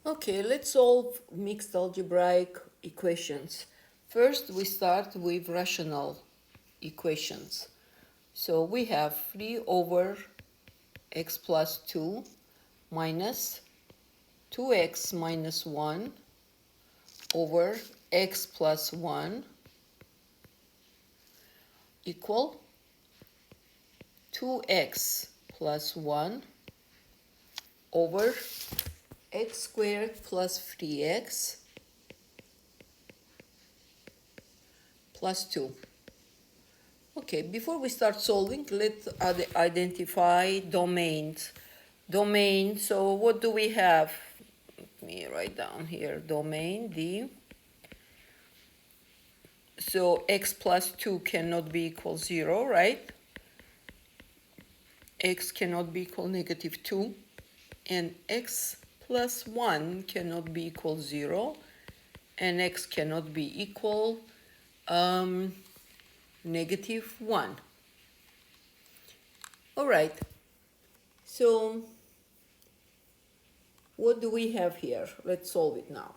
Okay, let's solve mixed algebraic equations. First, we start with rational equations. So we have 3 over x plus 2 minus 2x minus 1 over x plus 1 equal 2x plus 1 over x squared plus 3x plus 2. Okay, before we start solving, let's identify domains. Domain, so what do we have? Let me write down here, domain D. So x plus 2 cannot be equal 0, right? X cannot be equal negative 2. And x plus 1 cannot be equal 0. And x cannot be equal negative 1. All right, so what do we have here? Let's solve it now.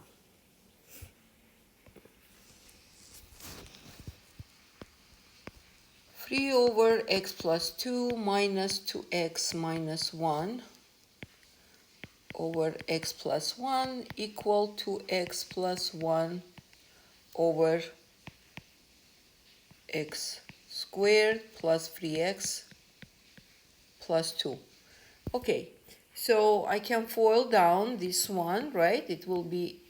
Three over x plus 2 minus 2x minus 1 over x plus 1 equal to x plus 1 over x squared plus 3x plus 2. Okay, so I can FOIL down this one, right? It will be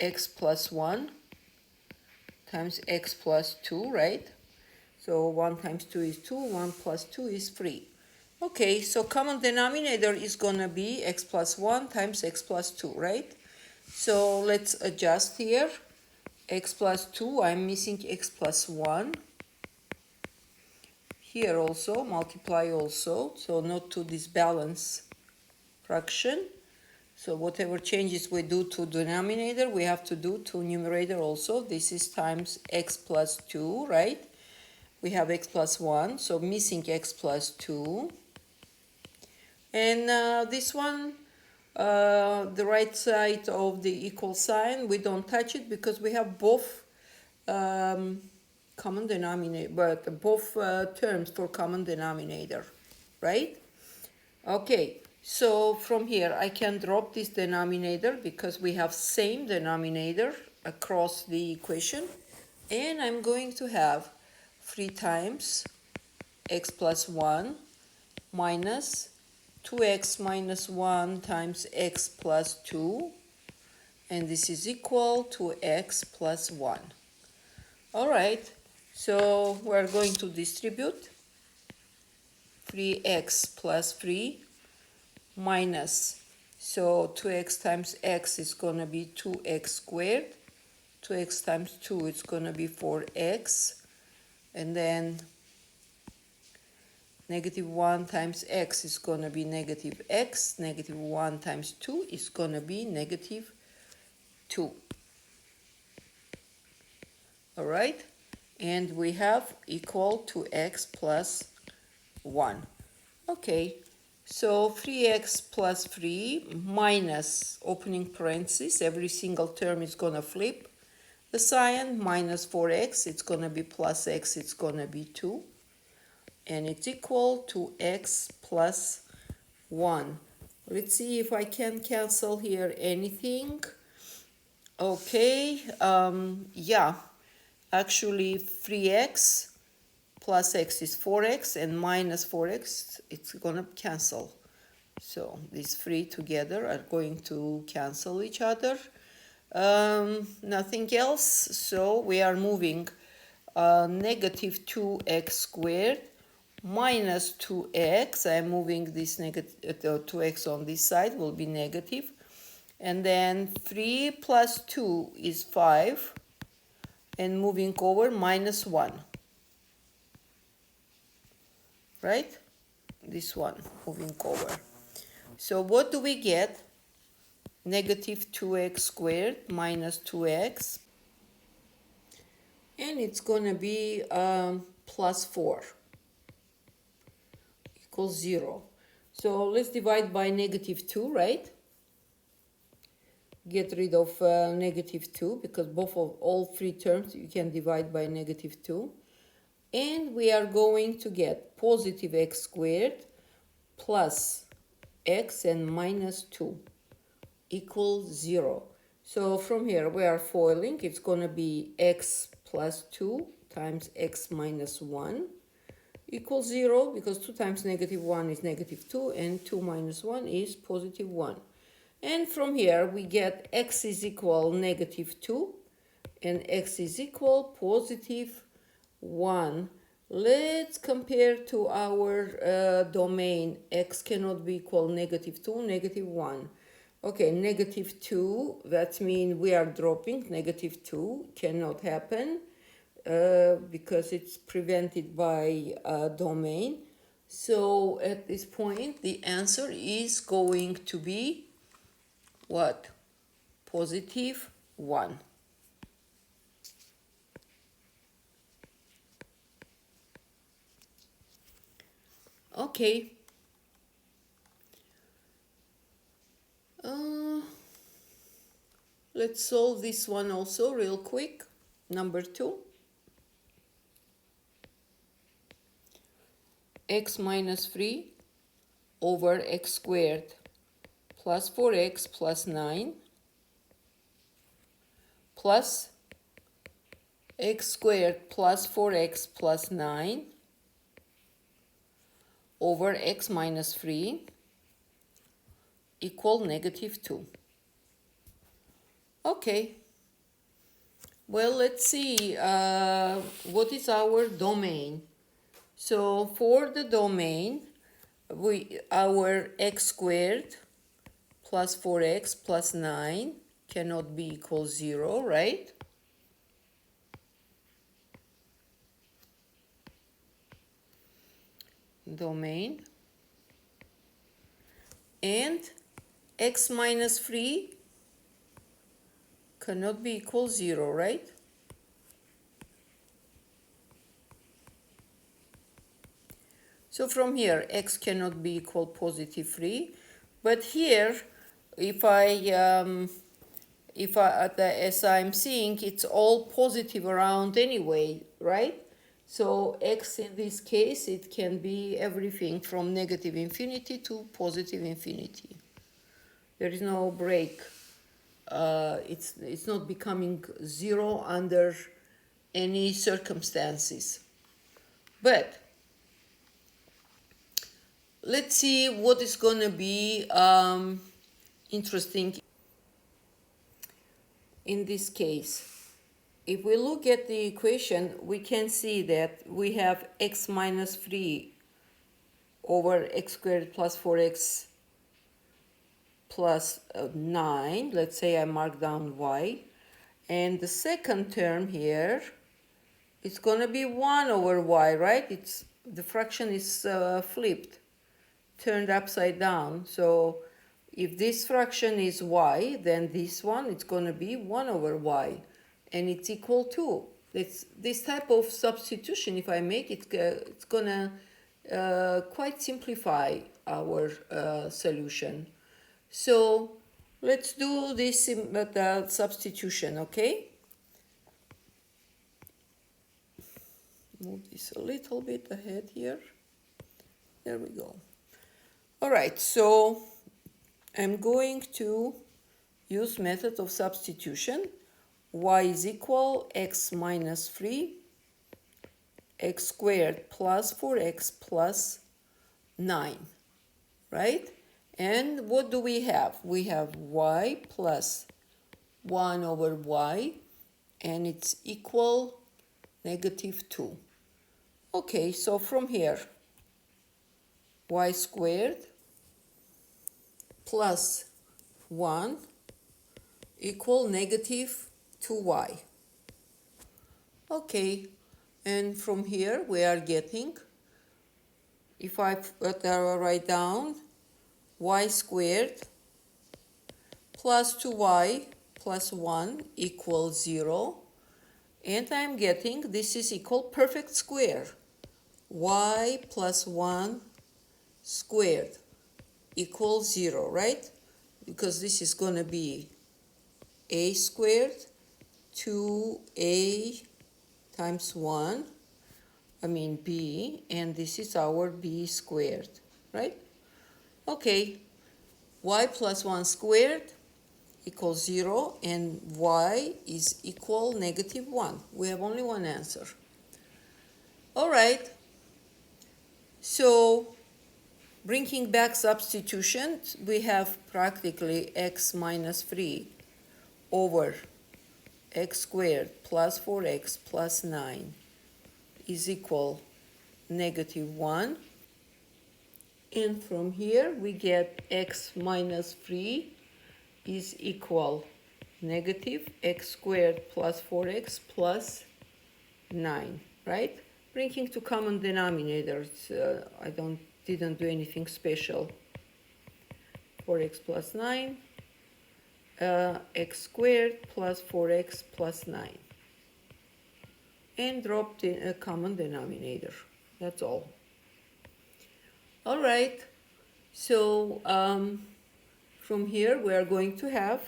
x plus 1 times x plus 2, right? So 1 times 2 is 2, 1 plus 2 is 3. Okay, so common denominator is gonna be x plus 1 times x plus 2, right? So let's adjust here. X plus 2, I'm missing x plus 1. Here also, multiply also, so not to this balance fraction. So whatever changes we do to denominator, we have to do to numerator also. This is times x plus 2, right? We have x plus 1, so missing x plus 2. And this one, the right side of the equal sign, we don't touch it because we have both common denominator, but both terms for common denominator, right? Okay, so from here I can drop this denominator because we have same denominator across the equation, and I'm going to have 3 times x plus 1 minus 2x minus 1 times x plus 2, and this is equal to x plus 1. All right, so we're going to distribute 3x plus 3 minus, so 2x times x is going to be 2x squared, 2x times 2 is going to be 4x, and then negative 1 times x is going to be negative x, negative 1 times 2 is going to be negative 2. All right, and we have equal to x plus 1. Okay, so 3x plus 3 minus opening parentheses, every single term is going to flip the sign, minus 4x, it's going to be plus x, it's going to be 2. And it's equal to x plus 1. Let's see if I can cancel here anything. Okay, yeah, actually 3x plus x is 4x, and minus 4x, it's gonna cancel. So these 3 together are going to cancel each other. Nothing else, so we are moving negative 2x squared minus 2x, I'm moving this negative 2x on this side, will be negative, and then 3 plus 2 is 5, and moving over minus 1, right? This one moving over. So what do we get? Negative 2x squared minus 2x, and it's going to be plus 4 equals 0. So let's divide by negative 2, right? get rid of -2 because both of all three terms you can divide by -2. And we are going to get positive x squared plus x and -2 equals 0. So from here we are foiling. It's going to be x plus 2 times x minus 1 equals 0 because 2 times -1 is -2 and 2 minus 1 is +1. And from here we get x is equal -2 and x is equal +1. Let's compare to our domain. X cannot be equal -2, -1. Okay, -2, that means we are dropping. -2 cannot happen because it's prevented by domain. So at this point, the answer is going to be what? +1. Okay. Let's solve this one also real quick. Number 2. X minus 3 over x squared plus 4x plus 9 plus x squared plus 4x plus 9 over x minus 3 equal -2. Okay, well, let's see what is our domain. So for the domain, our x squared plus 4x plus 9 cannot be equal 0, right? Domain. And x minus 3 cannot be equal 0, right? So from here, x cannot be equal +3. But here, as I'm seeing, it's all positive around anyway, right? So x in this case, it can be everything from -infinity to +infinity. There is no break. It's not becoming 0 under any circumstances. But let's see what is going to be interesting in this case. If we look at the equation, we can see that we have x minus 3 over x squared plus 4x plus 9. Let's say I mark down y. And the second term here, it's going to be 1 over y, right? The fraction is flipped, turned upside down. So if this fraction is y, then this one, it's going to be 1 over y. And it's equal to. This type of substitution, if I make it, it's going to quite simplify our solution. So let's do this substitution, okay? Move this a little bit ahead here. There we go. All right, so I'm going to use method of substitution. Y is equal x minus 3 x squared plus 4x plus 9, right? And what do we have? We have y plus 1 over y, and it's equal -2. Okay, so from here, y squared plus 1 equal -2y. Okay, and from here we are getting, if I write down y squared plus 2y plus 1 equals 0, and I'm getting this is equal perfect square. Y plus 1 squared equals 0, right? Because this is going to be a squared 2a times 1, b, and this is our b squared, right? Okay, y plus 1 squared equals 0, and y is equal negative 1. We have only one answer. All right, so bringing back substitutions, we have practically x minus 3 over x squared plus 4x plus 9 is equal negative 1. And from here we get x minus 3 is equal negative x squared plus 4x plus 9, right? Bringing to common denominators, I didn't do anything special. 4x plus 9, x squared plus 4x plus 9. And drop the common denominator. That's all. All right, so from here we are going to have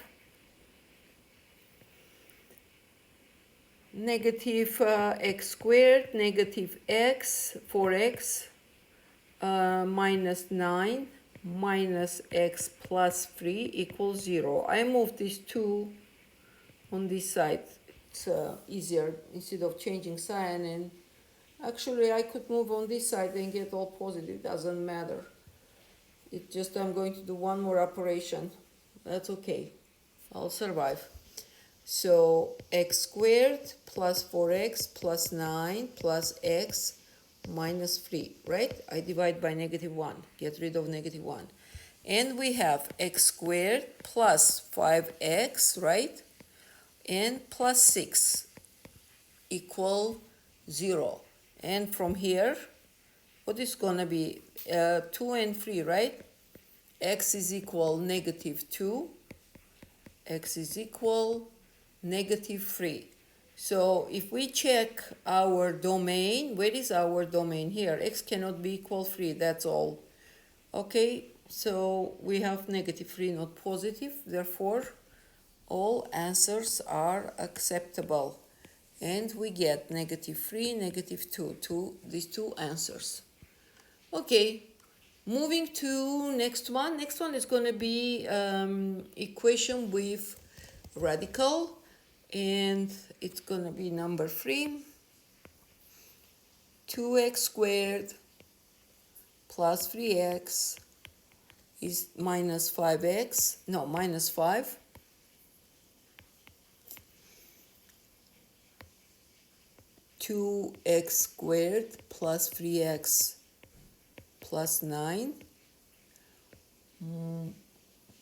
negative x squared, negative x, 4x, minus 9, minus x plus 3 equals 0. I moved these two on this side. It's easier instead of changing sign, and actually I could move on this side and get all positive, doesn't matter. It's just I'm going to do one more operation. That's okay, I'll survive. So x squared plus 4x plus 9 plus x minus 3, right? I divide by negative 1, get rid of negative 1. And we have x squared plus 5x, right? And plus 6 equal 0. And from here, what is going to be 2 and 3, right? X is equal negative 2. X is equal negative 3. So if we check our domain, where is our domain here? X cannot be equal 3, that's all. Okay, so we have negative 3, not positive. Therefore, all answers are acceptable. And we get negative 3, negative 2, these two answers. Okay, moving to next one. Next one is going to be equation with radical, and it's going to be number 3. 2x squared plus 3x is minus 5x, no, minus 5. 2x squared plus 3x plus 9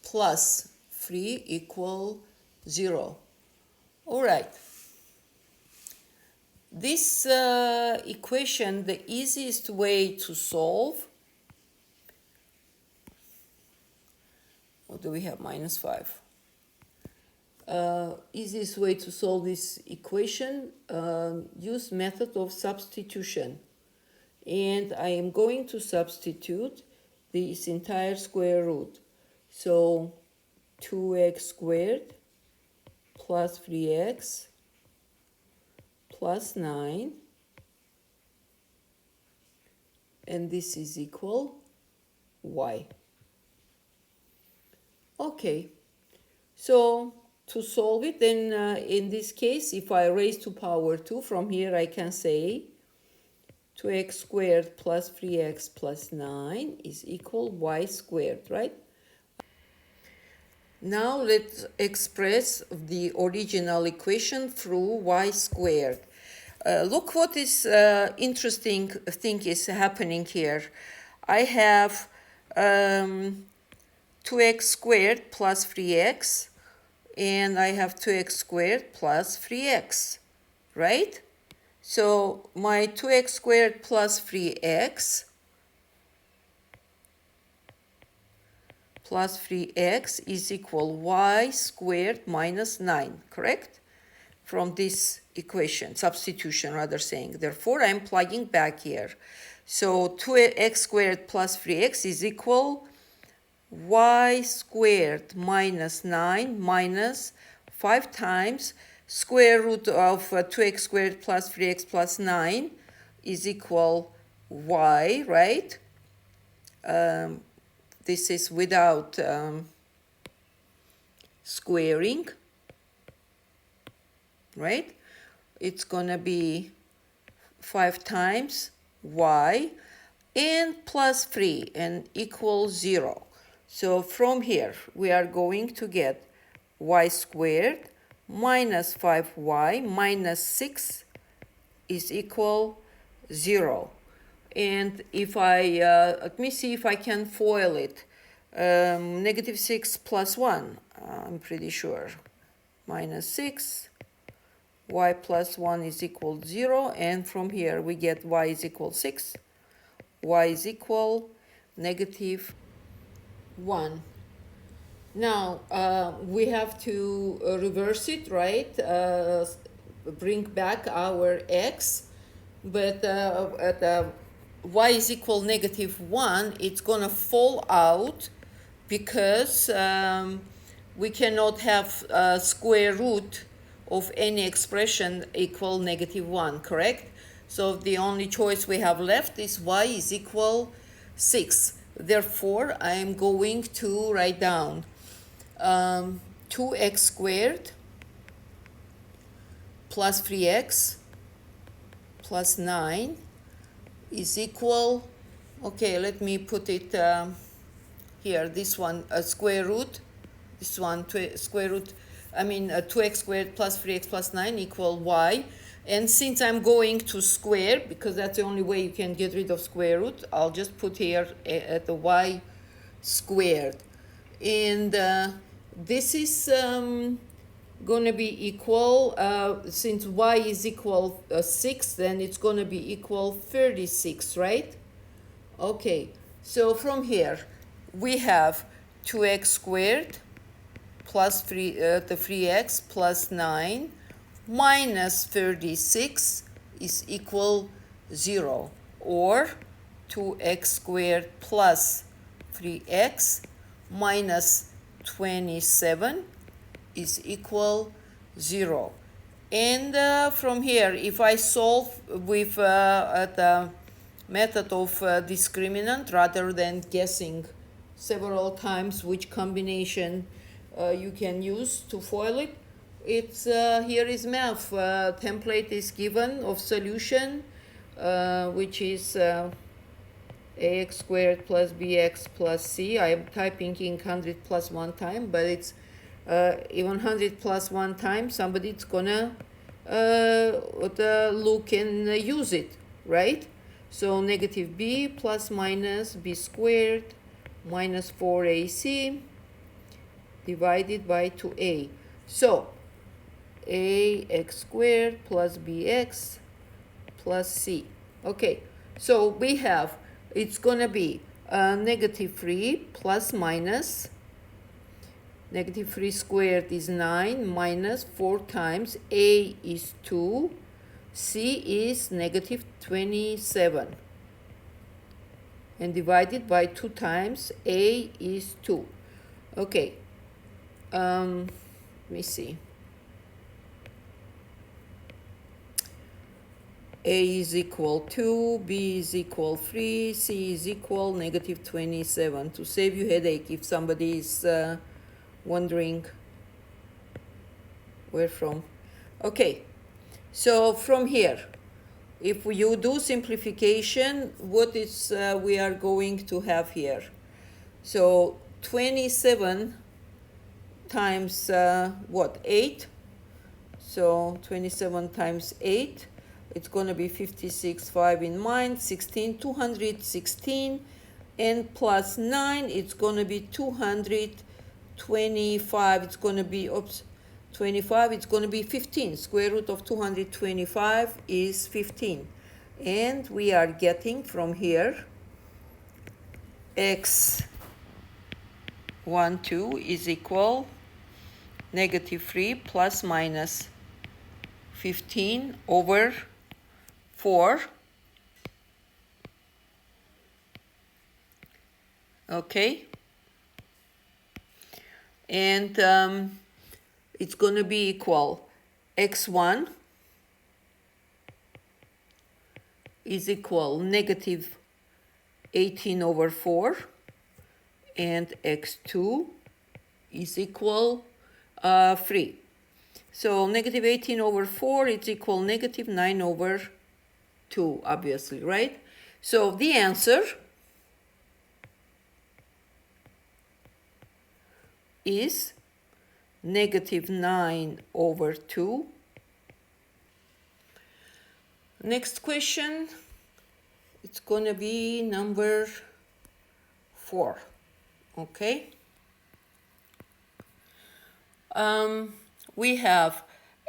plus 3 equal 0. All right. This equation, the easiest way to solve, what do we have? Minus 5. Easiest way to solve this equation, use method of substitution. And I am going to substitute this entire square root. So 2x squared plus 3x plus 9, and this is equal y. Okay, so to solve it, then in this case, if I raise to power 2, from here I can say 2x squared plus 3x plus 9 is equal y squared, right? Now let's express the original equation through y squared. Look what is interesting thing is happening here. I have 2x squared plus 3x, and I have 2x squared plus 3x, right? So my 2x squared plus 3x plus 3x is equal y squared minus 9, correct? From this equation, substitution rather saying. Therefore, I'm plugging back here. So 2x squared plus 3x is equal y squared minus 9 minus 5 times square root of 2x squared plus 3x plus 9 is equal y, right? This is without squaring, right? It's gonna be 5 times y and plus 3 and equals 0. So from here we are going to get y squared minus 5y minus 6 is equal 0. And if I, let me see if I can FOIL it. Negative 6 plus 1, I'm pretty sure. Minus 6, y plus 1 is equal 0. And from here we get y is equal 6. Y is equal negative 1. Now, we have to reverse it, right? Bring back our x. But at y is equal negative 1, it's going to fall out because we cannot have square root of any expression equal negative 1, correct? So the only choice we have left is y is equal 6. Therefore, I am going to write down 2x squared plus 3x plus 9 is equal, okay, let me put it here, this one, square root, this one, square root, 2x squared plus 3x plus 9 equal y. And since I'm going to square, because that's the only way you can get rid of square root, I'll just put here at the y squared. And this is going to be equal, since y is equal 6, then it's going to be equal 36, right? Okay, so from here, we have 2x squared plus the 3x plus 9 minus 36 is equal 0, or 2x squared plus 3x minus 27 is equal 0. And from here, if I solve with the method of discriminant rather than guessing several times which combination you can use to FOIL it, it's here is math. Template is given of solution, which is ax squared plus bx plus c. I am typing in 100 plus 1 time, but it's even 100 plus 1 time, somebody's gonna look and use it, right? So negative b plus minus b squared minus 4ac divided by 2a. So ax squared plus bx plus c. Okay, so we have, it's gonna be negative 3 plus minus, negative 3 squared is 9 minus 4 times a is 2, c is negative 27, and divided by 2 times a is 2. Okay, let me see. A is equal 2, B is equal 3, C is equal negative 27. To save you headache if somebody is wondering where from. Okay, so from here, if you do simplification, what is we are going to have here? So 27 times what? 8. So 27 times 8. It's going to be 56, 5 in mind, 16, 216, and plus 9, it's going to be 225. It's going to be, 25, it's going to be 15. Square root of 225 is 15. And we are getting from here, x 1, 2 is equal negative 3 plus minus 15 over 4. Okay. And it's going to be equal x1 is equal negative 18 over 4, and x2 is equal 3. So negative 18 over 4 is equal negative 9 over 2, obviously, right? So the answer is negative 9 over 2. Next question, it's going to be number 4, okay? We have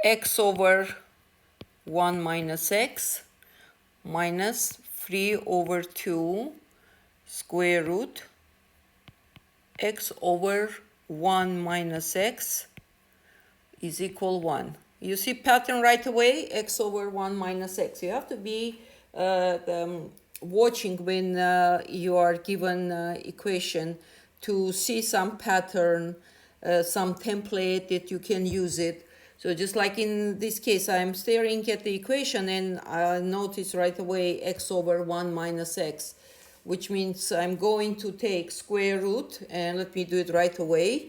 x over 1 minus x minus 3 over 2 square root x over 1 minus x is equal 1. You see pattern right away, x over 1 minus x. You have to be watching when you are given equation to see some pattern, some template that you can use it. So just like in this case, I'm staring at the equation and I notice right away x over 1 minus x, which means I'm going to take square root, and let me do it right away.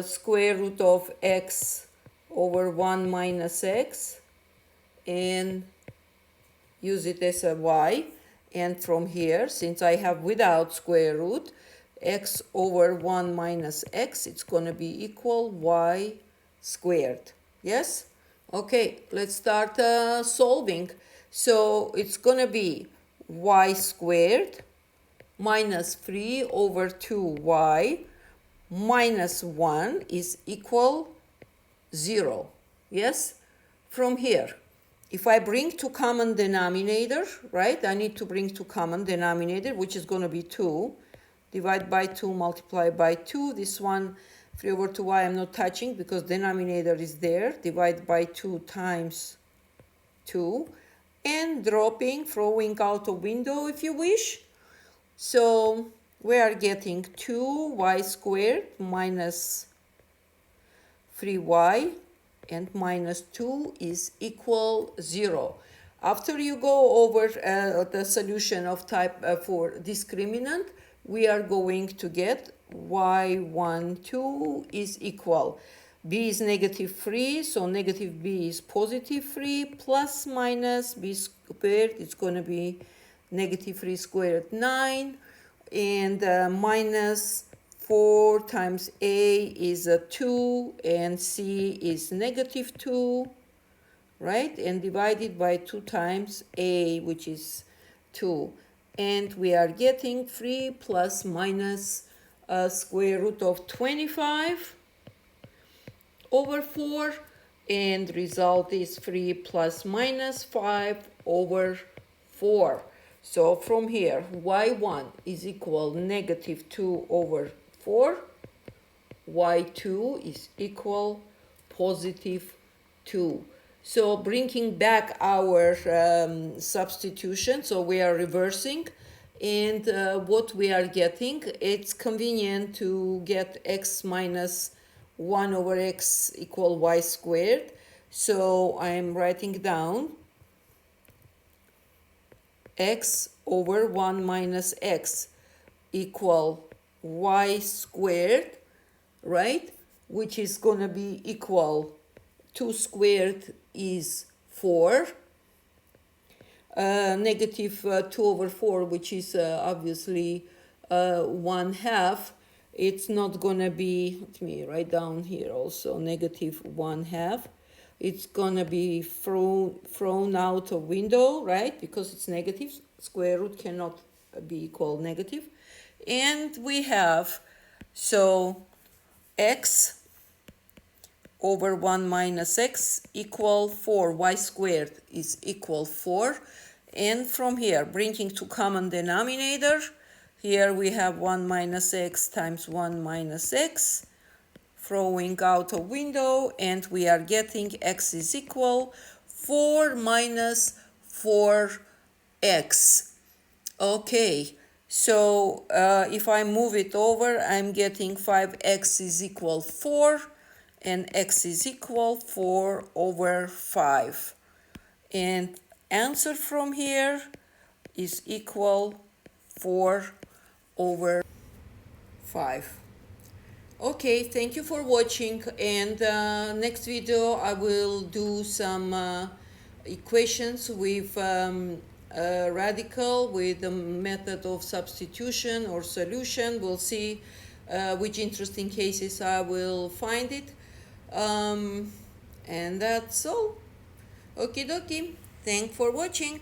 Square root of x over 1 minus x and use it as a y. And from here, since I have without square root, x over 1 minus x, it's going to be equal y squared. Yes? Okay, let's start solving. So it's going to be y squared minus 3 over 2y minus 1 is equal 0. Yes? From here, if I bring to common denominator, right, I need to bring to common denominator, which is going to be 2. Divide by 2, multiply by 2. This one, 3 over 2y, I'm not touching because denominator is there. Divide by 2 times 2. And dropping, throwing out a window if you wish. So we are getting 2y squared minus 3y and minus 2 is equal 0. After you go over the solution of type for discriminant, we are going to get y12 is equal. B is negative 3, so negative b is positive 3 plus minus b squared, it's going to be negative 3 squared 9, and minus 4 times a is a 2 and c is negative 2, right? And divided by 2 times a, which is 2. And we are getting 3 plus minus square root of 25 over 4, and result is 3 plus minus 5 over 4. So from here, y1 is equal negative 2 over 4. y2 is equal positive 2. So bringing back our substitution, so we are reversing, and what we are getting, it's convenient to get x minus 1 over x equal y squared. So I'm writing down x over 1 minus x equal y squared, right? Which is going to be equal 2 squared is 4. Negative 2 over 4, which is obviously 1/2. It's not going to be, let me write down here also, negative 1/2. It's going to be thrown out a window, right? Because it's negative. Square root cannot be equal negative. And we have, so x over 1 minus x equal 4. Y squared is equal 4. And from here, bringing to common denominator, here we have 1 minus x times 1 minus x, throwing out a window, and we are getting x is equal 4 minus 4x. Okay, so if I move it over, I'm getting 5x is equal 4, and x is equal 4 over 5. And answer from here is equal 4 over 5. Okay, thank you for watching, and next video I will do some equations with a radical with the method of substitution or solution. We'll see which interesting cases I will find it. And that's all. Okie dokie. Thanks for watching.